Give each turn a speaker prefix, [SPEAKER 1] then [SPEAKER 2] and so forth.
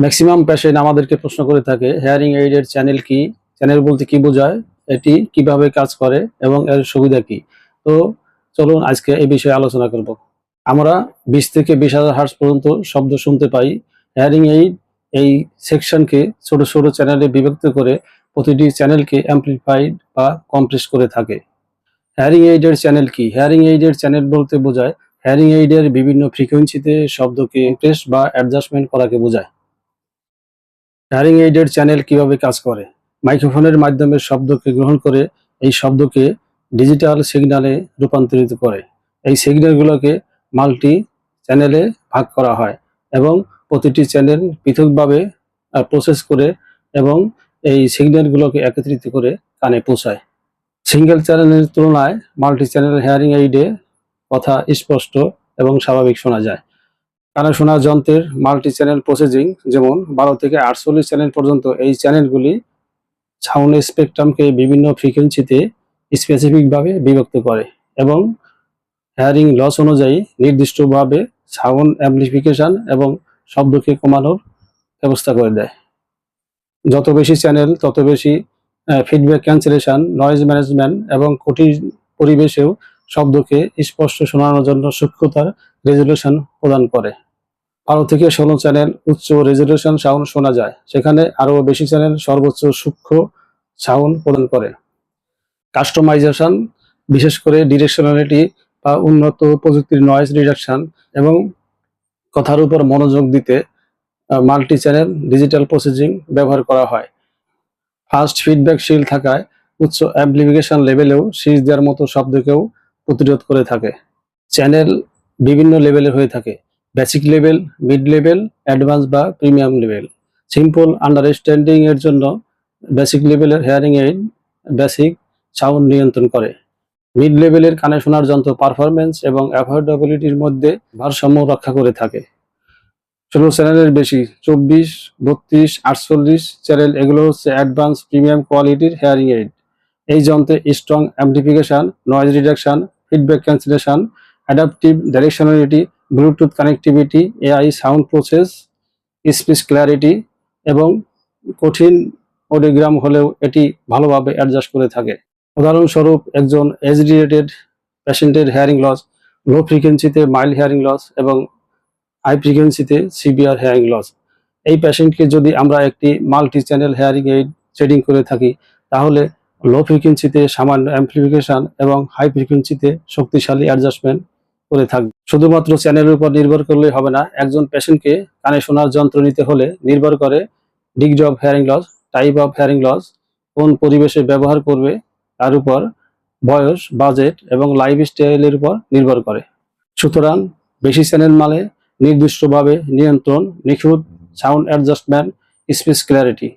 [SPEAKER 1] Maximum patient আমাদেরকে প্রশ্ন করে থাকে হেয়ারিং এইডের চ্যানেল কি, চ্যানেল বলতে কি বোঝায়, এটি কিভাবে কাজ করে এবং এর সুবিধা কি। তো চলুন আজকে এই বিষয়ে আলোচনা করব। আমরা 20 থেকে 20,000 হার্টজ পর্যন্ত শব্দ শুনতে পাই। হেয়ারিং এইড এই সেকশনকে ছোট ছোট চ্যানেলে বিভক্ত করে প্রতিটি চ্যানেলকে অ্যাম্প্লিফাইড বা কম্প্রেস করে থাকে। হেয়ারিং এইডের চ্যানেল কি? হেয়ারিং এইডের চ্যানেল বলতে বোঝায় হেয়ারিং এইডের বিভিন্ন ফ্রিকোয়েন্সিতে শব্দকে কম্প্রেস বা অ্যাডজাস্টমেন্ট করাকে বোঝায়। হেয়ারিং এইডের চ্যানেল কিভাবে কাজ করে? মাইক্রোফোনের মাধ্যমে শব্দকে গ্রহণ করে এই শব্দকে ডিজিটাল সিগন্যালে রূপান্তরিত করে। এই সিগন্যালগুলোকে মাল্টি চ্যানেলে ভাগ করা হয় এবং প্রতিটি চ্যানেল পৃথকভাবে প্রসেস করে এবং এই সিগন্যালগুলোকে একত্রিত করে কানে পৌঁছায়। সিঙ্গেল চ্যানেলের তুলনায় মাল্টি চ্যানেল হেয়ারিং এইডে কথা স্পষ্ট এবং স্বাভাবিক শোনা যায়। কানে শোনা যন্ত্রের মাল্টি চ্যানেল প্রসেসিং যেমন 12 থেকে 48 চ্যানেল পর্যন্ত এই চ্যানেলগুলি সাউন্ড স্পেকট্রামকে বিভিন্ন ফ্রিকোয়েন্সিতে স্পেসিফিকভাবে বিভক্ত করে এবং হেয়ারিং লস অনুযায়ী নির্দিষ্টভাবে সাউন্ড অ্যাম্প্লিফিকেশন এবং শব্দকে কমানোর ব্যবস্থা করে দেয়। যত বেশি চ্যানেল তত বেশি ফিডব্যাক ক্যান্সেলেশন, নয়েজ ম্যানেজমেন্ট এবং কঠিন পরিবেশেও শব্দকে স্পষ্ট শোনানোর জন্য সূক্ষ্মতার রেজুলেশন প্রদান করে। 12 থেকে 16 চ্যানেল উচ্চ রেজুলেশন সাউন্ড শোনা যায়, সেখানে আরও বেশি চ্যানেল সর্বোচ্চ সূক্ষ্ম সাউন্ড প্রদান করে। কাস্টমাইজেশন, বিশেষ করে ডিরেকশনালিটি বা উন্নত প্রযুক্তির নয়েজ রিডাকশন এবং কথার উপর মনোযোগ দিতে মাল্টি চ্যানেল ডিজিটাল প্রসেসিং ব্যবহার করা হয়। ফাস্ট ফিডব্যাকশীল থাকায় উচ্চ অ্যাম্প্লিফিকেশন লেভেলেও শীষ দেওয়ার মতো শব্দকেও প্রতিরোধ করে থাকে। চ্যানেল বিভিন্ন লেভেলের হয়ে থাকে: basic level, mid level, advance বা প্রিমিয়াম লেভেল। সিম্পল আন্ডারস্ট্যান্ডিং এর জন্য বেসিক লেভেলের হেয়ারিং এইড বেসিক সাউন্ড নিয়ন্ত্রণ করে। মিড লেভেলের কানে শোনার যন্ত্র পারফরমেন্স এবং অ্যাফোর্ডেবিলিটির মধ্যে ভারসাম্য রক্ষা করে থাকে। 16 চ্যানেলের বেশি 24, 32, 48 চ্যানেল এগুলো হচ্ছে অ্যাডভান্স প্রিমিয়াম কোয়ালিটির হেয়ারিং এইড। এই যন্ত্রে strong amplification, noise reduction, feedback cancellation, adaptive directionality, Bluetooth connectivity, AI sound process, speech clarity এবং কঠিন অডিওগ্রাম হলেও এটি ভালোভাবে অ্যাডজাস্ট করে থাকে। উদাহরণস্বরূপ, একজন এজ-রিলেটেড পেশেন্টের হেয়ারিং লস, লো ফ্রিকোয়েন্সিতে মাইল্ড হেয়ারিং লস এবং হাই ফ্রিকোয়েন্সিতে সিভিয়ার হেয়ারিং লস। এই পেশেন্টকে যদি আমরা একটি multi channel hearing aid setting করে থাকি, তাহলে লো ফ্রিকোয়েন্সিতে সামান্য অ্যাম্প্লিফিকেশন এবং হাই ফ্রিকোয়েন্সিতে শক্তিশালী অ্যাডজাস্টমেন্ট করে থাকবে। শুধুমাত্র চ্যানেলের উপর নির্ভর করলেই হবে না। একজন পেশেন্টকে কানে শোনার যন্ত্র নিতে হলে নির্ভর করে degree of hearing loss, type of hearing loss, কোন পরিবেশে ব্যবহার করবে তার উপর, বয়স, বাজেট এবং লাইফস্টাইলের উপর নির্ভর করে। সুতরাং বেশি চ্যানেল মানে নির্দিষ্টভাবে নিয়ন্ত্রণ, নিখুঁত সাউন্ড অ্যাডজাস্টমেন্ট, স্পিচ ক্ল্যারিটি